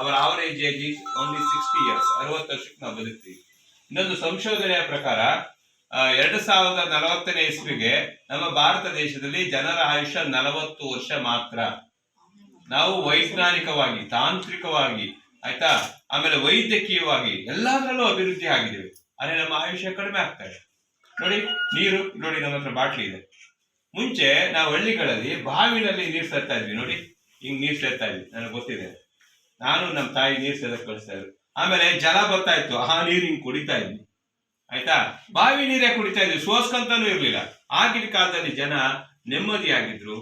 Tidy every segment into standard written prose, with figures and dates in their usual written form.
ಅವರ average age is only 60 years. 60 ವರ್ಷಕ್ಕೆ ನಾವು ಬದುಕ್ತೀವಿ. ಇನ್ನೊಂದು ಸಂಶೋಧನೆಯ ಪ್ರಕಾರ 2040ನೇ ಇಸ್ವಿಗೆ ನಮ್ಮ ಭಾರತ ದೇಶದಲ್ಲಿ ಜನರ ಆಯುಷ್ಯ 40 ವರ್ಷ ಮಾತ್ರ. ನಾವು ವೈಜ್ಞಾನಿಕವಾಗಿ, ತಾಂತ್ರಿಕವಾಗಿ, ಆಯ್ತಾ, ಆಮೇಲೆ ವೈದ್ಯಕೀಯವಾಗಿ ಎಲ್ಲದರಲ್ಲೂ ಅಭಿವೃದ್ಧಿ ಆಗಿದ್ದೇವೆ. ಆದ್ರೆ ನಮ್ಮ ಆಯುಷ್ಯ ಕಡಿಮೆ ಆಗ್ತಾ ಇದೆ. ನೋಡಿ, ನೀರು ನೋಡಿ, ನಮ್ಮ ಹತ್ರ ಬಾಟ್ಲಿ ಇದೆ. ಮುಂಚೆ ನಾವು ಹಳ್ಳಿಗಳಲ್ಲಿ ಬಾವಿನಲ್ಲಿ ನೀರು ಸೇರ್ತಾ ಇದ್ವಿ. ನೋಡಿ, ಹಿಂಗ್ ನೀರು ಸೇರ್ತಾ ಇದ್ವಿ, ನನಗೆ ಗೊತ್ತಿದೆ. ನಾನು ನಮ್ಮ ತಾಯಿ ನೀರು ಸೇರಕ್ ಕಳಿಸ್ತಾ ಇದ್ರು. ಆಮೇಲೆ ಜಲ ಬರ್ತಾ ಇತ್ತು, ಆ ನೀರು ಹಿಂಗ್ ಕುಡಿತಾ ಇದ್ವಿ. ಆಯ್ತಾ, ಬಾವಿ ನೀರೇ ಕುಡಿತಾ ಇದ್ವಿ, ಸೋಸ್ಕಂತಾನೂ ಇರ್ಲಿಲ್ಲ. ಆಗಿನ ಕಾಲದಲ್ಲಿ ಜನ ನೆಮ್ಮದಿಯಾಗಿದ್ರು,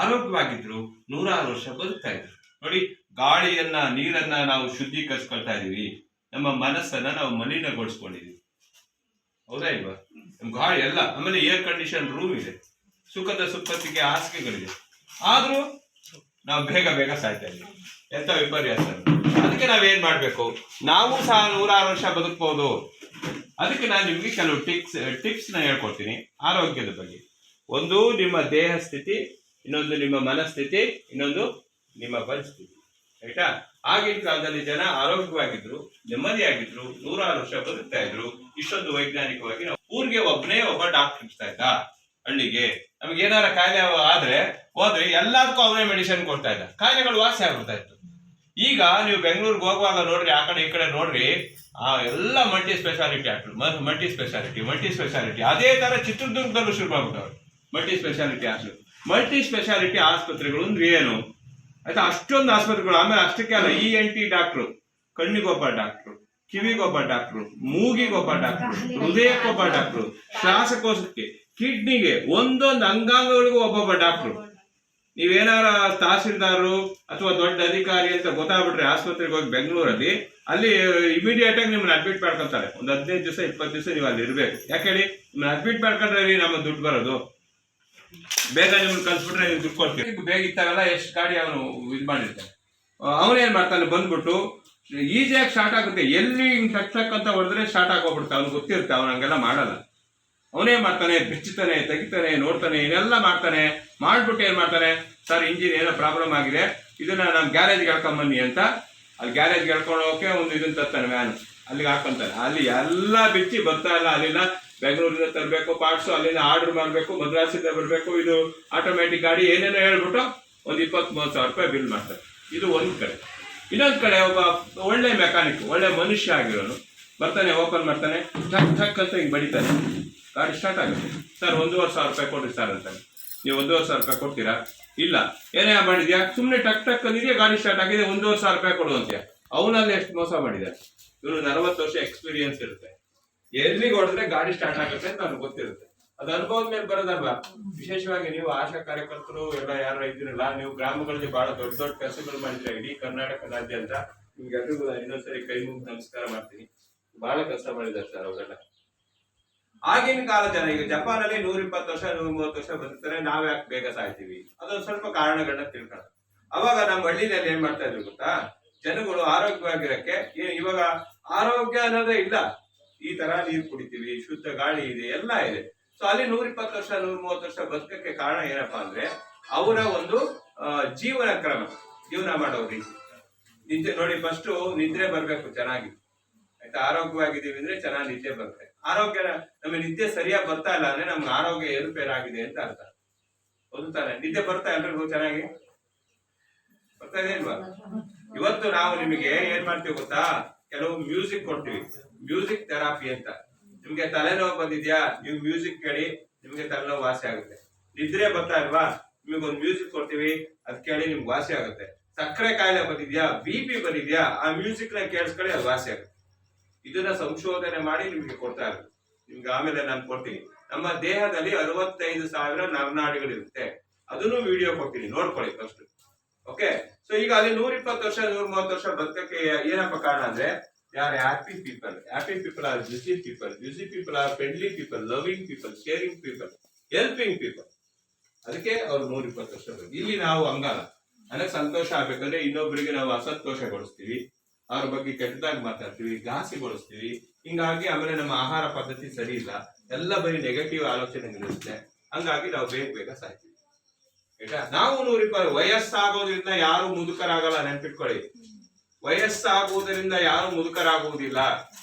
ಆರೋಗ್ಯವಾಗಿದ್ರು, 100 ವರ್ಷ ಬದುಕ್ತಾ ಇದ್ರು. ನೋಡಿ, ಗಾಳಿಯನ್ನ, ನೀರನ್ನ ನಾವು ಶುದ್ಧೀಕರಿಸ್ಕೊಳ್ತಾ ಇದೀವಿ. ನಮ್ಮ ಮನಸ್ಸನ್ನ ನಾವು ಮಲಿನಗೊಳಿಸ್ಕೊಂಡಿದೀವಿ. ಹೌದಾ ಇಲ್ವಾ? ಗಾಳಿ ಎಲ್ಲ, ಆಮೇಲೆ ಏರ್ ಕಂಡೀಷನ್ ರೂಮ್ ಇದೆ, ಸುಖದ ಸುಪ್ಪತ್ತಿಗೆ ಹಾಸಿಗೆಗಳಿದೆ. ಆದ್ರೂ ನಾವು ಬೇಗ ಬೇಗ ಸಾಯ್ತಾ ಇದ್ದೀವಿ. ಎಂತ ವಿಪರ್ಯಾಸ! ಅದಕ್ಕೆ ನಾವೇನ್ ಮಾಡ್ಬೇಕು? ನಾವು ಸಹ 106 ವರ್ಷ ಬದುಕಬಹುದು. ಅದಕ್ಕೆ ನಾನು ನಿಮ್ಗೆ ಕೆಲವು ಟಿಪ್ಸ್ ನ ಹೇಳ್ಕೊಡ್ತೀನಿ ಆರೋಗ್ಯದ ಬಗ್ಗೆ. ಒಂದು ನಿಮ್ಮ ದೇಹ ಸ್ಥಿತಿ, ಇನ್ನೊಂದು ನಿಮ್ಮ ಮನಸ್ಥಿತಿ, ಇನ್ನೊಂದು ನಿಮ್ಮ ಪರಿಸ್ಥಿತಿ. ಆಯ್ತಾ? ಆಗಿನ ಕಾಲದಲ್ಲಿ ಜನ ಆರೋಗ್ಯವಾಗಿದ್ರು, ನೆಮ್ಮದಿಯಾಗಿದ್ರು, 106 ವರ್ಷ ಬದುಕ್ತಾ ಇದ್ರು. ಇಷ್ಟೊಂದು ವೈಜ್ಞಾನಿಕವಾಗಿ ನಾವು ಊರಿಗೆ ಒಬ್ಬನೇ ಒಬ್ಬ ಡಾಕ್ಟರ್ ಇರ್ತಾ ಇದ್ದ. ಹಳ್ಳಿಗೆ ನಮ್ಗೆ ಏನಾರ ಕಾಯಿಲೆ ಆದ್ರೆ ಹೋದ್ರೆ ಎಲ್ಲದಕ್ಕೂ ಅವನೇ ಮೆಡಿಸಿನ್ ಕೊಡ್ತಾ ಇದ್ದ, ಕಾಯಿಲೆಗಳು ವಾಸಿ ಆಗ್ಬಿಡ್ತಾ ಇತ್ತು. ಈಗ ನೀವು ಬೆಂಗಳೂರಿಗೆ ಹೋಗುವಾಗ ನೋಡ್ರಿ, ಆ ಕಡೆ ಈ ಕಡೆ ನೋಡ್ರಿ, ಆ ಎಲ್ಲ multi speciality hospital, multi speciality. ಅದೇ ತರ ಚಿತ್ರದುರ್ಗದಲ್ಲೂ ಶುರು ಮಾಡ್ಬಿಟ್ಟವ್ರು multi speciality hospital. Multi speciality ಆಸ್ಪತ್ರೆಗಳು ಅಂದ್ರೆ ಏನು? ಆಯ್ತಾ, ಅಷ್ಟೊಂದು ಆಸ್ಪತ್ರೆಗಳು. ಆಮೇಲೆ ಅಷ್ಟಕ್ಕೆ ಅಲ್ಲ, ENT ಡಾಕ್ಟ್ರು, ಕಣ್ಣಿಗೊಬ್ಬ ಡಾಕ್ಟ್ರು, ಕಿವಿಗೊಬ್ಬ ಡಾಕ್ಟ್ರು, ಮೂಗಿಗೊಬ್ಬ ಡಾಕ್ಟ್ರು, ಹೃದಯಕ್ಕೊಬ್ಬ ಡಾಕ್ಟ್ರು, ಶ್ವಾಸಕೋಶಕ್ಕೆ, ಕಿಡ್ನಿಗೆ, ಒಂದೊಂದು ಅಂಗಾಂಗಗಳಿಗೂ ಒಬ್ಬೊಬ್ಬ ಡಾಕ್ಟ್ರು. ನೀವೇನಾರ ತಹಸೀಲ್ದಾರರು ಅಥವಾ ದೊಡ್ಡ ಅಧಿಕಾರಿ ಅಂತ ಗೊತ್ತಾಗ್ಬಿಟ್ರೆ ಆಸ್ಪತ್ರೆಗೆ ಹೋಗಿ ಬೆಂಗಳೂರಲ್ಲಿ, ಅಲ್ಲಿ ಇಮಿಡಿಯೇಟ್ ಆಗಿ ನಿಮ್ಮನ್ನ ಅಡ್ಮಿಟ್ ಮಾಡ್ಕೊಂತಾರೆ. ಒಂದು 15 ದಿವಸ 20 ದಿವಸ ನೀವು ಅಲ್ಲಿ ಇರ್ಬೇಕು. ಯಾಕೆ ಹೇಳಿ? ನಿಮ್ಮನ್ನ ಅಡ್ಮಿಟ್ ಮಾಡ್ಕೊಂಡ್ರೆ ನಮ್ಮ ದುಡ್ಡು ಬರೋದು. ಬೇಗ ನಿಮ್ಗೆ ಕಲ್ಸ್ಬಿಟ್ರೆ ನೀವು ದುಡ್ಡು ಕೊಡ್ತೀವಿ. ಬೇಗ ಇತ್ತಾಗಲ್ಲ, ಎಷ್ಟು ಗಾಡಿ ಅವನು ಇದು ಮಾಡಿರ್ತಾನೆ. ಅವನೇನ್ ಮಾಡ್ತಾನೆ, ಬಂದ್ಬಿಟ್ಟು ಈಸಿಯಾಗಿ ಸ್ಟಾರ್ಟ್ ಆಗುತ್ತೆ. ಎಲ್ಲಿ ಹಿಂಗ್ ಟಕ್ ಅಂತ ಹೊಡೆದ್ರೆ ಸ್ಟಾರ್ಟ್ ಆಗೋಗ್ಬಿಡ್ತಾನೆ. ಅವ್ನು ಗೊತ್ತಿರುತ್ತೆ, ಅವ್ನು ಹಂಗೆಲ್ಲ ಮಾಡಲ್ಲ. ಅವನೇ ಮಾಡ್ತಾನೆ, ಬಿಚ್ಚುತ್ತಾನೆ, ತೆಗಿತಾನೆ, ನೋಡ್ತಾನೆ, ಇದೆಲ್ಲ ಮಾಡ್ತಾನೆ. ಮಾಡ್ಬಿಟ್ಟು ಏನ್ ಮಾಡ್ತಾನೆ, ಸರ್ ಇಂಜಿನ್ ಏನೋ ಪ್ರಾಬ್ಲಮ್ ಆಗಿದೆ, ಇದನ್ನ ನಮ್ಮ ಗ್ಯಾರೇಜ್ಗೆ ಹೇಳ್ಕೊಂಬನ್ನಿ ಅಂತ. ಅಲ್ಲಿ ಗ್ಯಾರೇಜ್ಗೆ ಹೇಳ್ಕೊಂಡು ಹೋಗಕ್ಕೆ ಒಂದು ಇದನ್ನ ತರ್ತಾನೆ, ವ್ಯಾನ್, ಅಲ್ಲಿಗೆ ಹಾಕೊಂತಾನೆ. ಅಲ್ಲಿ ಎಲ್ಲ ಬಿಚ್ಚಿ ಬರ್ತಾ ಇಲ್ಲ. ಅಲ್ಲಿಂದ ಬೆಂಗಳೂರಿಂದ ತರಬೇಕು ಪಾರ್ಟ್ಸು, ಅಲ್ಲಿಂದ ಆರ್ಡರ್ ಮಾಡಬೇಕು, ಮದ್ರಾಸಿಂದ ಬರಬೇಕು. ಇದು ಆಟೋಮ್ಯಾಟಿಕ್ ಗಾಡಿ, ಏನೇನೋ ಹೇಳ್ಬಿಟ್ಟು ಒಂದು 20-30 ಸಾವಿರ ರೂಪಾಯಿ ಬಿಲ್ ಮಾಡ್ತಾರೆ. ಇದು ಒಂದ್ ಕಡೆ. ಇನ್ನೊಂದ್ ಕಡೆ ಒಬ್ಬ ಒಳ್ಳೆ ಮೆಕ್ಯಾನಿಕ್, ಒಳ್ಳೆ ಮನುಷ್ಯ ಆಗಿರೋನು ಬರ್ತಾನೆ, ಓಪನ್ ಮಾಡ್ತಾನೆ, ಟಕ್ ಅಂತ ಹಿಂಗೆ ಬಡಿತಾನೆ, ಗಾಡಿ ಸ್ಟಾರ್ಟ್ ಆಗುತ್ತೆ. ಸರ್ 1,500 ರೂಪಾಯಿ ಕೊಡ್ರಿ ಸರ್ ಅಂತಾನೆ. ನೀವು 1,500 ರೂಪಾಯಿ ಕೊಡ್ತೀರಾ? ಇಲ್ಲ. ಏನೇ ಮಾಡಿದ್ಯಾ? ಸುಮ್ಮನೆ ಟಕ್ ಅಂದಿದ್ಯಾ, ಗಾಡಿ ಸ್ಟಾರ್ಟ್ ಆಗಿದೆ, 1,500 ರೂಪಾಯಿ ಕೊಡುವಂತ್ಯ. ಅವನಲ್ಲಿ ಎಷ್ಟು ಮೋಸ ಮಾಡಿದ್ದಾರೆ. ಇವರು 40 ವರ್ಷ ಎಕ್ಸ್ಪೀರಿಯನ್ಸ್ ಇರುತ್ತೆ. ಎಲ್ಲಿಗೆ ಹೊಡೆದ್ರೆ ಗಾಡಿ ಸ್ಟಾರ್ಟ್ ಆಗುತ್ತೆ ಅಂತ ಅವ್ರಿಗೆ ಗೊತ್ತಿರುತ್ತೆ. ಅದು ಅನುಭವದ ಮೇಲೆ ಬರೋದಲ್ವಾ? ವಿಶೇಷವಾಗಿ ನೀವು ಆಶಾ ಕಾರ್ಯಕರ್ತರು ಎಲ್ಲ ಯಾರು ಇದ್ದೀರಲ್ಲ, ನೀವು ಗ್ರಾಮಗಳಲ್ಲಿ ಬಹಳ ದೊಡ್ಡ ದೊಡ್ಡ ಕೆಲಸಗಳು ಮಾಡಿದ್ರೆ ಇಡೀ ಕರ್ನಾಟಕದಾದ್ಯಂತ. ನಿಮ್ಗೆ ಎಲ್ರಿಗೂ ಇನ್ನೊಂದ್ಸರಿ ಕೈ ಮುಗಿದು ನಮಸ್ಕಾರ ಮಾಡ್ತೀನಿ. ಬಹಳ ಕೆಲಸ ಮಾಡಿದ್ದಾರೆ ಸರ್ ಅವರೆಲ್ಲ. ಆಗಿನ ಕಾಲ ಜನ, ಈಗ ಜಪಾನ್ ಅಲ್ಲಿ 120 ವರ್ಷ 130 ವರ್ಷ ಬದುಕ್ತಾರೆ. ನಾವ್ ಯಾಕೆ ಬೇಗ ಸಾಯ್ತೀವಿ? ಅದೊಂದು ಸ್ವಲ್ಪ ಕಾರಣಗಳನ್ನ ತಿಳ್ಕೊಳ್ಳೋಣ. ಅವಾಗ ನಮ್ಮ ಹಳ್ಳಿನಲ್ಲಿ ಏನ್ ಮಾಡ್ತಾ ಇದ್ರು ಗೊತ್ತಾ? ಜನಗಳು ಆರೋಗ್ಯವಾಗಿರಕ್ಕೆ, ಇವಾಗ ಆರೋಗ್ಯ ಅನ್ನೋದೇ ಇಲ್ಲ. ಈ ತರ ನೀರು ಕುಡಿತೀವಿ, ಶುದ್ಧ ಗಾಳಿ ಇದೆ, ಎಲ್ಲ ಇದೆ. ಸೊ ಅಲ್ಲಿ 120 ವರ್ಷ 130 ವರ್ಷ ಬದುಕಕ್ಕೆ ಕಾರಣ ಏನಪ್ಪಾ ಅಂದ್ರೆ, ಅವರ ಒಂದು ಜೀವನ ಕ್ರಮ, ಜೀವನ ಮಾಡೋ ರೀತಿ. ನಿದ್ದೆ ನೋಡಿ, ಫಸ್ಟ್ ನಿದ್ರೆ ಬರ್ಬೇಕು ಚೆನ್ನಾಗಿ. ಆಯ್ತಾ? ಆರೋಗ್ಯವಾಗಿದ್ದೀವಿ ಅಂದ್ರೆ ಚೆನ್ನಾಗಿ ನಿದ್ದೆ ಬರುತ್ತೆ. ಆರೋಗ್ಯ, ನಮಗೆ ನಿದ್ದೆ ಸರಿಯಾಗಿ ಬರ್ತಾ ಇಲ್ಲ ಅಂದ್ರೆ ನಮ್ಗೆ ಆರೋಗ್ಯ ಏರುಪೇರಾಗಿದೆ ಅಂತ ಅರ್ಥ. ಹೌದು ತಾನೆ? ನಿದ್ದೆ ಬರ್ತಾ ಎಲ್ರಿಗೂ ಚೆನ್ನಾಗಿ ಬರ್ತಾ ಇದೆ ಇಲ್ವಾ? ಇವತ್ತು ನಾವು ನಿಮಗೆ ಏನ್ ಮಾಡ್ತೀವಿ ಗೊತ್ತಾ? ಕೆಲವು ಮ್ಯೂಸಿಕ್ ಕೊಡ್ತೀವಿ, ಮ್ಯೂಸಿಕ್ ಥೆರಪಿ ಅಂತ. ನಿಮ್ಗೆ ತಲೆನೋವು ಬಂದಿದ್ಯಾ? ನೀವು ಮ್ಯೂಸಿಕ್ ಕೇಳಿ, ನಿಮ್ಗೆ ತಲೆನೋವು ವಾಸಿ ಆಗುತ್ತೆ. ನಿದ್ರೆ ಬರ್ತಾ ಇಲ್ವಾ? ನಿಮ್ಗೊಂದು ಮ್ಯೂಸಿಕ್ ಕೊಡ್ತೀವಿ, ಅದ್ ಕೇಳಿ ನಿಮ್ಗೆ ವಾಸಿ ಆಗುತ್ತೆ. ಸಕ್ಕರೆ ಕಾಯಿಲೆ ಬಂದಿದ್ಯಾ, BP ಬಂದಿದ್ಯಾ, ಆ ಮ್ಯೂಸಿಕ್ ನ ಕೇಳಿಸ್ಕೊಳ್ಳಿ, ಅದು ವಾಸಿ ಆಗುತ್ತೆ. ಇದನ್ನ ಸಂಶೋಧನೆ ಮಾಡಿ ನಿಮ್ಗೆ ಕೊಡ್ತಾ ಇರೋದು. ನಿಮ್ಗೆ ಆಮೇಲೆ ನಾನು ಕೊಡ್ತೀನಿ. ನಮ್ಮ ದೇಹದಲ್ಲಿ 65,000 ನರನಾಡಿಗಳಿರುತ್ತೆ. ಅದನ್ನು ವಿಡಿಯೋ ಕೊಡ್ತೀನಿ, ನೋಡ್ಕೊಳ್ಳಿ ಫಸ್ಟ್. ಓಕೆ? ಸೊ ಈಗ ಅಲ್ಲಿ 120 ವರ್ಷ 130 ವರ್ಷ ಬದುಕಕ್ಕೆ ಏನಪ್ಪ ಕಾರಣ ಅಂದ್ರೆ, they are happy people. Happy people are busy people. Busy people are friendly people, loving people, sharing people, helping people. ಅದಕ್ಕೆ ಅವ್ರು 120 ವರ್ಷ ಬದುಕು. ಇಲ್ಲಿ ನಾವು ಹಂಗಲ್ಲ. ನನಗೆ ಸಂತೋಷ ಆಗ್ಬೇಕಂದ್ರೆ ಇನ್ನೊಬ್ಬರಿಗೆ ನಾವು ಅಸಂತೋಷಗೊಳಿಸ್ತೀವಿ, ಅವ್ರ ಬಗ್ಗೆ ಕೆಟ್ಟದಾಗಿ ಮಾತಾಡ್ತೀವಿ, ಘಾಸಿಗೊಳಿಸ್ತೀವಿ. ಹಿಂಗಾಗಿ ಆಮೇಲೆ ನಮ್ಮ ಆಹಾರ ಪದ್ಧತಿ ಸರಿ ಇಲ್ಲ, ಎಲ್ಲ ಬರೀ ನೆಗೆಟಿವ್ ಆಲೋಚನೆಗಳಿರುತ್ತೆ. ಹಂಗಾಗಿ ನಾವು ಬೇಗ ಸಾಯ್ತೀವಿ. ಆಯ್ತಾ? ನಾವು 120 ವಯಸ್ಸಾಗೋದ್ರಿಂದ ಯಾರು ಮುದುಕರಾಗಲ್ಲ, ನೆನ್ಪಿಟ್ಕೊಳ್ಳಿ. ವಯಸ್ಸಾಗುವುದರಿಂದ ಯಾರು ಮುದುಕರಾಗುವುದಿಲ್ಲ.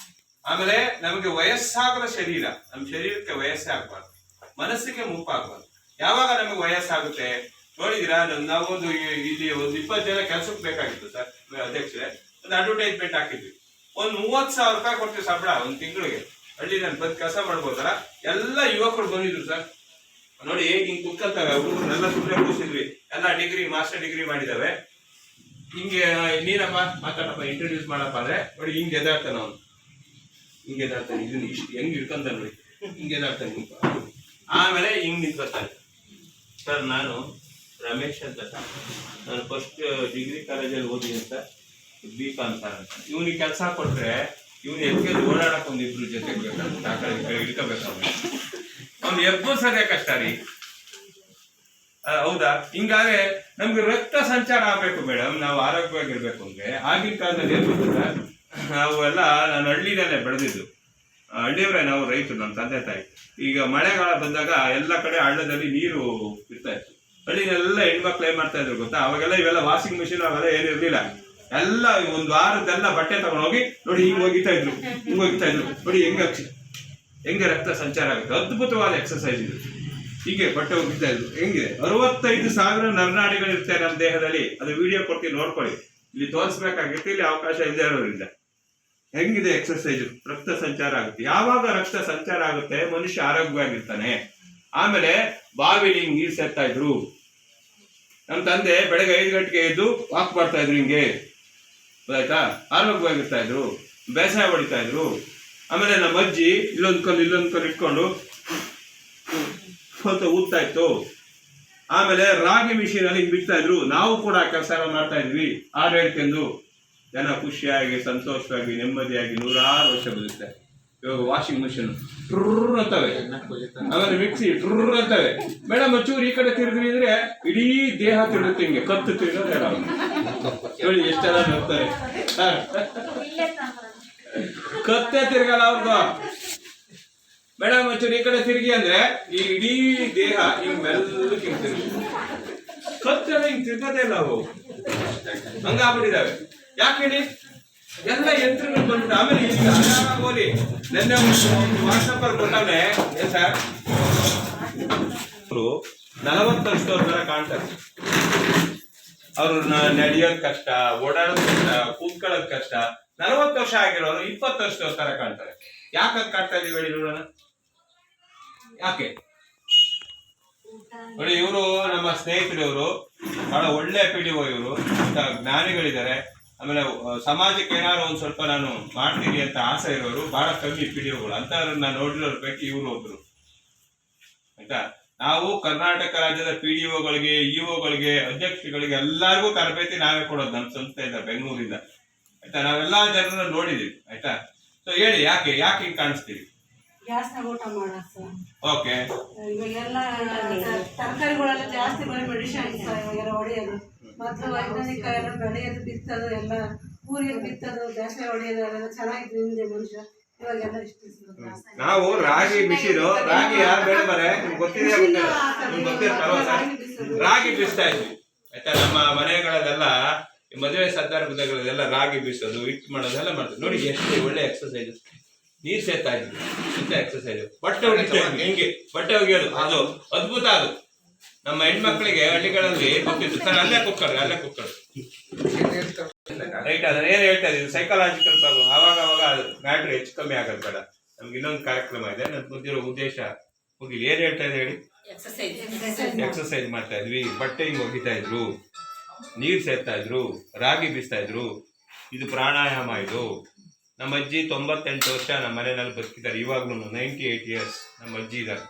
ಆಮೇಲೆ ನಮಗೆ ವಯಸ್ಸಾಗದ ಶರೀರ, ನಮ್ಮ ಶರೀರಕ್ಕೆ ವಯಸ್ಸೇ ಆಗ್ಬಾರ್ದು, ಮನಸ್ಸಿಗೆ ಮುಪ್ಪಾಗ್ಬಾರ್ದು. ಯಾವಾಗ ನಮಗೆ ವಯಸ್ಸಾಗುತ್ತೆ ನೋಡಿದಿರಾ, ನಾವೊಂದು ಇಲ್ಲಿ ಒಂದು 20 ಜನ ಕೆಲ್ಸಕ್ಕೆ ಬೇಕಾಗಿತ್ತು ಸರ್ ಅಧ್ಯಕ್ಷರೇ. ಒಂದು ಅಡ್ವರ್ಟೈಸ್ಮೆಂಟ್ ಹಾಕಿದ್ವಿ, ಒಂದು 30,000 ರೂಪಾಯಿ ಕೊಡ್ತೀವಿ ಸಂಬಳ ಒಂದು ತಿಂಗಳಿಗೆ, ಹಳ್ಳಿನಲ್ಲಿ ಬಂದು ಕೆಲಸ ಮಾಡ್ಬೋದಲ್ಲ. ಎಲ್ಲ ಯುವಕರು ಬಂದಿದ್ರು ಸರ್. ನೋಡಿ ಹಿಂಗ್ ಕುತ್ಕೊಳ್ತವೆ ಹುಡುಗರನ್ನೆಲ್ಲ ಸುಮ್ಮನೆ ಕೂರಿಸಿದ್ವಿ, ಎಲ್ಲ ಡಿಗ್ರಿ ಮಾಸ್ಟರ್ ಡಿಗ್ರಿ ಮಾಡಿದಾವೆ. ಹಿಂಗೆ ನೀನಪ್ಪ ಮಾತಾಡಪ್ಪ ಇಂಟ್ರೊಡ್ಯೂಸ್ ಮಾಡಪ್ಪ ಅಂದ್ರೆ ನೋಡಿ ಹಿಂಗೆ ಎದಾಡ್ತಾನೆ ಅವನು, ಹಿಂಗೆ ಎದಾಡ್ತಾನೆ, ಇದನ್ನ ಇಷ್ಟು ಹೆಂಗ್ ಇಡ್ಕೊಂತ ನೋಡಿ ಹಿಂಗೆ ಎದಾಡ್ತಾನೆ. ಆಮೇಲೆ ಹಿಂಗ್ ನಿಂತ್ಕೊತಾನೆ, ಸರ್ ನಾನು ರಮೇಶ್ ಅಂತ ಸರ್, ನಾನು ಫಸ್ಟ್ ಡಿಗ್ರಿ ಕಾಲೇಜಲ್ಲಿ ಓದಿ ಅಂತ B.Com ಸರ್ ಅಂತ. ಇವನಿಗೆ ಕೆಲಸ ಕೊಟ್ರೆ ಇವ್ನು ಎದ್ಗೆ ಓಡಾಡಕ್ ಒಂದಿಬ್ರು ಜೊತೆಗೆ ಬೇಕಾಗುತ್ತೆ, ಆ ಕಡೆ ಇಡ್ಕೋಬೇಕಾದ್ರೆ ಅವ್ನು ಎಬ್ಬಸೋದೇ ಕಷ್ಟ ರೀ. ಹೌದಾ? ಹಿಂಗಾದ್ರೆ ನಮ್ಗೆ ರಕ್ತ ಸಂಚಾರ ಆಗ್ಬೇಕು ಮೇಡಮ್, ನಾವು ಆರೋಗ್ಯವಾಗಿರ್ಬೇಕು ಅಂದ್ರೆ. ಆಗಿನ ಕಾಲದಲ್ಲಿ ಏನ್ ಗೊತ್ತಿಲ್ಲ, ನಾವು ಎಲ್ಲ ನಾನು ಹಳ್ಳಿನಲ್ಲೇ ಬೆಳೆದಿದ್ದು, ಹಳ್ಳಿಯವರೇ ನಾವು ರೈತರು, ನಮ್ಮ ತಂದೆ ತಾಯಿ. ಈಗ ಮಳೆಗಾಲ ಬಂದಾಗ ಎಲ್ಲ ಕಡೆ ಹಳ್ಳದಲ್ಲಿ ನೀರು ಇರ್ತಾ ಇತ್ತು. ಹಳ್ಳಿನೆಲ್ಲ ಹೆಣ್ಮಕ್ಳು ಏನ್ ಮಾಡ್ತಾ ಇದ್ರು ಗೊತ್ತಾ, ಅವಾಗೆಲ್ಲ ಇವೆಲ್ಲ ವಾಷಿಂಗ್ ಮಿಷಿನ್ ಅವೆಲ್ಲ ಏನಿರ್ಲಿಲ್ಲ. ಎಲ್ಲ ಒಂದು ವಾರದೆಲ್ಲ ಬಟ್ಟೆ ತಗೊಂಡೋಗಿ ನೋಡಿ ಹಿಂಗ್ ಹೋಗಿತಾ ಇದ್ರು, ಹಿಂಗ್ ಹೋಗಿತಾ ಇದ್ರು. ನೋಡಿ ಹೆಂಗೆ ರಕ್ತ ಸಂಚಾರ ಆಗುತ್ತೆ. ಅದ್ಭುತವಾದ ಎಕ್ಸರ್ಸೈಸ್ ಇದು. ಹೀಗೆ ಬಟ್ಟೆ ಹೋಗಿತಾ ಇದ್ರು. ಹೆಂಗಿದೆ 65,000 ನರನಾಡಿಗಳು ಇರ್ತವೆ ನಮ್ಮ ದೇಹದಲ್ಲಿ. ಅದು ವಿಡಿಯೋ ಕೊಡ್ತೀವಿ ನೋಡ್ಕೊಳ್ಳಿ, ಇಲ್ಲಿ ತೋರಿಸ್ಬೇಕಾಗಿತ್ತು, ಇಲ್ಲಿ ಅವಕಾಶ ಇಲ್ಲದೆ ಇರೋದ್ರಿಂದ. ಹೆಂಗಿದೆ ಎಕ್ಸರ್ಸೈಜ್, ರಕ್ತ ಸಂಚಾರ ಆಗುತ್ತೆ. ಯಾವಾಗ ರಕ್ತ ಸಂಚಾರ ಆಗುತ್ತೆ ಮನುಷ್ಯ ಆರೋಗ್ಯವಾಗಿರ್ತಾನೆ. ಆಮೇಲೆ ಬಾವಿಲಿ ನೀರ್ ಸೇರ್ತಾ ಇದ್ರು. ನಮ್ಮ ತಂದೆ ಬೆಳಗ್ಗೆ 5 ಗಂಟೆಗೆ ಎದ್ದು ವಾಕ್ ಮಾಡ್ತಾ ಇದ್ರು, ಹಿಂಗೆ ಗೊತ್ತಾಯ್ತಾ, ಆರೋಗ್ಯವಾಗಿರ್ತಾ ಇದ್ರು, ಬೇಸಾಯ ಹೊಡಿತಾ ಇದ್ರು. ಆಮೇಲೆ ನಮ್ಮ ಅಜ್ಜಿ ಇಲ್ಲೊಂದು ಕಲ್ಲು ಇಟ್ಕೊಂಡು ಸ್ವಲ್ಪ ಊದ್ತಾ ಇತ್ತು. ಆಮೇಲೆ ರಾಗಿ ಮಿಷಿನ್ ಅಲ್ಲಿ ಬಿಡ್ತಾ ಇದ್ರು. ನಾವು ಕೂಡ ಕೆಲಸ ಮಾಡ್ತಾ ಇದ್ವಿ, ಹಾಡು ಹೇಳ್ಕೊಂಡು. ಜನ ಖುಷಿಯಾಗಿ ಸಂತೋಷವಾಗಿ ನೆಮ್ಮದಿಯಾಗಿ 106 ವರ್ಷ ಬದುಕ್ತಾರೆ. ಇವಾಗ ವಾಷಿಂಗ್ ಮಿಷಿನ್ ಟ್ರರ್ ಅಂತವೆ, ಆಮೇಲೆ ಮಿಕ್ಸಿ ಟ್ರರ್ ಅಂತವೆ. ಮೇಡಮ್ ಚೂರು ಈ ಕಡೆ ತಿರುಗಿ ಅಂದ್ರೆ ಇಡೀ ದೇಹ ತಿರುಗುತ್ತೆ, ಹಿಂಗೆ ಕತ್ತು ತಿರುಗೋದೇ ಹೇಳಿ ಎಷ್ಟೆಲ್ಲ ಬರ್ತಾರೆ. ಕತ್ತೆ ತಿರ್ಗಲ್ಲ ಅವ್ರದ್ದು. ಮೇಡಮ್ ಒಂಚೂರು ಈ ಕಡೆ ತಿರುಗಿ ಅಂದ್ರೆ ಈ ಇಡೀ ದೇಹ ಹಿಂಗ್ ಮೆಲ್ಲಕ್ಕೆ ಹಿಂಗ್ ತಿರುಗಿ, ಕತ್ತೆಲ್ಲ ಹಿಂಗ್ ತಿರ್ಗದೇ ಇಲ್ಲ ಅವು, ಹಂಗಾಗ್ಬಿಟ್ಟಿದಾವೆ. ಯಾಕೆ ಹೇಳಿ, ಎಲ್ಲ ಯಂತ್ರಗಳು ಬಂದ್ಬಿಟ್ಟು. ಆಮೇಲೆ ಈಗ ಹೋಲಿ ನೆನ್ನೆ ವಾಟ್ಸಪ್ ಅಲ್ಲಿ ಕೊಟ್ಟಾನೆ ಸರ್, 40 ವರ್ಷದವ್ರ ತರ ಕಾಣ್ತಾರೆ. ಅವ್ರು ನಡೆಯೋದ್ ಕಷ್ಟ, ಓಡಾಡೋದ್ ಕಷ್ಟ, ಕೂತ್ಕೊಳ್ಳೋದ್ ಕಷ್ಟ. 40 ವರ್ಷ ಆಗಿರೋರು 20 ವರ್ಷದವ್ರ ತರ ಕಾಣ್ತಾರೆ. ಯಾಕೆ ಕಾಣ್ತಾ ಇದೀವಿ ಹೇಳಿ ನೋಡೋಣ, ಯಾಕೆ? ನೋಡಿ ಇವರು ನಮ್ಮ ಸ್ನೇಹಿತರವರು, ಬಹಳ ಒಳ್ಳೆ PDO ಇವರು, ಜ್ಞಾನಿಗಳಿದ್ದಾರೆ. ಆಮೇಲೆ ಸಮಾಜಕ್ಕೆ ಏನಾದ್ರು ಒಂದ್ ಸ್ವಲ್ಪ ನಾನು ಮಾಡ್ತೀನಿ ಅಂತ ಆಸೆ ಇರೋರು ಬಹಳ ಕಮ್ಮಿ PDOಗಳು. ಅಂತವ್ರನ್ನ ನೋಡಿರೋರ್ ಪೈಕಿ ಇವರು ಒಬ್ರು. ಆಯ್ತಾ, ನಾವು ಕರ್ನಾಟಕ ರಾಜ್ಯದ PDOಗಳಿಗೆ, EOಗಳಿಗೆ, ಅಧ್ಯಕ್ಷಗಳಿಗೆ ಎಲ್ಲರಿಗೂ ತರಬೇತಿ ನಾವೇ ಕೊಡೋದು ನಮ್ಮ ಸಂಸ್ಥೆಯಿಂದ, ಬೆಂಗಳೂರಿಂದ. ಆಯ್ತಾ, ನಾವೆಲ್ಲಾ ಜನರನ್ನ ನೋಡಿದೀವಿ. ಆಯ್ತಾ, ಸೊ ಹೇಳಿ ಯಾಕೆ ಹಿಂಗ್ ಕಾಣಿಸ್ತೀವಿ? ಗ್ಯಾಸ್ನಾಗ ಊಟ ಮಾಡಸ. ಓಕೆ, ಇವಾಗೆಲ್ಲ ತರಕಾರಿಗಳೆಲ್ಲ ಜಾಸ್ತಿ ಬರೀ ಮೆಡಿಸಿನ್ಸ್ ಇವಾಗೆಲ್ಲ ಹೊಡೆಯೋದು. ಮೊದಲು ವೈಜ್ಞಾನಿಕ ಎಲ್ಲ ಬೆಳೆಯೋದು, ಬಿತ್ತೋದು, ಎಲ್ಲ ಊರಿಗೆ ಬಿತ್ತೋದು, ಬೇಸಾಯ ಹೊಡೆಯೋದು, ಅದೆಲ್ಲ ಚೆನ್ನಾಗಿತ್ತು ಹಿಂದೆ ಮನುಷ್ಯ. ಇವಾಗೆಲ್ಲ ಇಷ್ಟು ನಾವು ರಾಗಿ ಬಿಸಿಲು, ರಾಗಿ ಯಾರು ಬೇಡ ಬರೇ ಗೊತ್ತಿದೆ, ರಾಗಿ ಬೀಸ್ತಾ ಇದ್ವಿ. ಆಯ್ತಾ, ನಮ್ಮ ಮನೆಗಳಲ್ಲೆಲ್ಲ ಮದುವೆ ಸಂದರ್ಭದಲ್ಲೆಲ್ಲ ರಾಗಿ ಬೀಸೋದು, ಹಿಟ್ಟು ಮಾಡೋದೆಲ್ಲ ಮಾಡ್ತೀವಿ. ನೋಡಿ ಎಷ್ಟು ಒಳ್ಳೆ ಎಕ್ಸರ್ಸೈಸ್. ನೀರ್ ಸೇರ್ತಾ ಇದ್ವಿ, ಇಂಥ ಎಕ್ಸರ್ಸೈಸ್. ಬಟ್ಟೆ ಒಗಿತಾ ಇದ್ವಿ, ಹಿಂಗೆ ಬಟ್ಟೆ ಒಗೆಯೋದು, ಅದು ಅದ್ಭುತ. ಅದು ನಮ್ಮ ಹೆಣ್ಮಕ್ಳಿಗೆ ಹಳ್ಳಿಗಳಲ್ಲಿ ಗೊತ್ತಿತ್ತು. ಸರ್ ಅಲ್ಲೇ ಕುಕ್ಕರ್ ರೈಟ್. ಅದನ್ನ ಏನ್ ಹೇಳ್ತಾ ಇದೀವಿ, ಸೈಕಾಲಜಿಕಲ್ ಪ್ರಾಬ್ಲಮ್. ಅವಾಗ ಬ್ಯಾಟ್ರಿ ಹೆಚ್ಚು ಕಮ್ಮಿ ಆಗೋದು ಬೇಡ. ನಮ್ಗೆ ಇನ್ನೊಂದು ಕಾರ್ಯಕ್ರಮ ಇದೆ, ನನ್ ಮುಂದಿರೋ ಉದ್ದೇಶ ಹೋಗಿ ಏನ್ ಹೇಳ್ತಾ ಇದೆ ಹೇಳಿ. ಎಕ್ಸರ್ಸೈಸ್ ಮಾಡ್ತಾ ಇದ್ವಿ, ಬಟ್ಟೆ ಹಿಂಗ್ ಒಗಿತಾ ಇದ್ರು, ನೀರ್ ಸೇರ್ತಾ ಇದ್ರು, ರಾಗಿ ಬೀಸ್ತಾ ಇದ್ರು. ಇದು ಪ್ರಾಣಾಯಾಮ. ಇದು ನಮ್ಮ ಅಜ್ಜಿ 98 ವರ್ಷ ನಮ್ಮ ಮನೆಯಲ್ಲಿ ಬದುಕಿದ್ದಾರೆ. ಇವಾಗ್ಲೂ 98 ಇಯರ್ಸ್ ನಮ್ಮ ಅಜ್ಜಿ ಇದ್ದಾರೆ.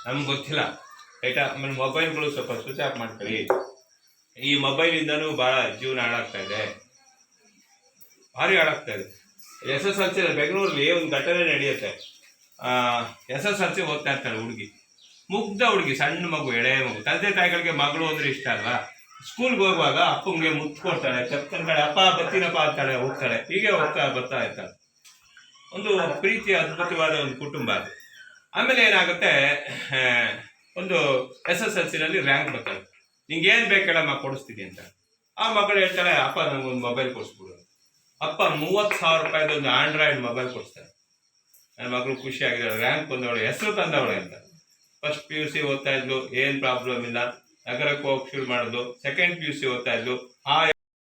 ನಮ್ಗೆ ಗೊತ್ತಿಲ್ಲ. ರೈಟಾ, ಆಮೇಲೆ ಮೊಬೈಲ್ಗಳು ಸ್ವಲ್ಪ ಸ್ವಿಚ್ ಆಫ್ ಮಾಡ್ಕೊಳ್ಳಿ. ಈ ಮೊಬೈಲಿಂದನೂ ಬಹಳ ಜೀವನ ಹಾಳಾಗ್ತಾ ಇದೆ, ಭಾರಿ ಹಾಳಾಗ್ತಾ ಇದೆ. SSLC ಬೆಂಗಳೂರಲ್ಲಿ ಒಂದು ಘಟನೆ ನಡೆಯುತ್ತೆ. SSLC ಓದ್ತಾ ಇರ್ತಾಳೆ ಹುಡುಗಿ, ಮುಗ್ಧ ಹುಡುಗಿ, ಸಣ್ಣ ಮಗು, ಎಳೆ ಮಗು. ತಂದೆ ತಾಯಿಗಳಿಗೆ ಮಗಳು ಅಂದ್ರೆ ಇಷ್ಟ ಅಲ್ವಾ. ಸ್ಕೂಲ್ಗೆ ಹೋಗುವಾಗ ಅಪ್ಪಂಗೆ ಮುತ್ತು ಕೊಡ್ತಾಳೆ, ಚಪ್ಪನ್ ಕಡೆ ಅಪ್ಪ ಬತ್ತೀನಪ್ಪ ಅಂತಾಳೆ, ಹೋಗ್ತಾಳೆ. ಹೀಗೆ ಬರ್ತಾ ಇರ್ತಾಳೆ. ಒಂದು ಪ್ರೀತಿಯ ಅದ್ಭುತವಾದ ಒಂದು ಕುಟುಂಬ ಅದು. ಆಮೇಲೆ ಏನಾಗುತ್ತೆ, ಒಂದು SSLC ರ್ಯಾಂಕ್ ಬರ್ತಾಳೆ. ನಿಂಗೆ ಏನ್ ಬೇಕಲ್ಲಮ್ಮ ಕೊಡಿಸ್ತೀನಿ ಅಂತ. ಆ ಮಗಳು ಹೇಳ್ತಾಳೆ, ಅಪ್ಪ ನಂಗೊಂದು ಮೊಬೈಲ್ ಕೊಡಿಸ್ಬಿಡು. ಅಪ್ಪ 30,000 ರೂಪಾಯಿದು ಒಂದು ಆಂಡ್ರಾಯ್ಡ್ ಮೊಬೈಲ್ ಕೊಡ್ತಾರೆ. ನನ್ನ ಮಗಳು ಖುಷಿ ಆಗಿದೆ, ರ್ಯಾಂಕ್ ಬಂದವಳೆ, ಹೆಸರು ತಂದವಳೆ ಅಂತ. ಫಸ್ಟ್ PUC ಓದ್ತಾ ಇದ್ಲು, ಏನ್ ಪ್ರಾಬ್ಲಮ್ ಇಲ್ಲ, ನಗರಕ್ಕೆ ಹೋಗಿ ಶುರು ಮಾಡೋದು. ಸೆಕೆಂಡ್ PUC ಓದ್ತಾ ಇದ್ಲು,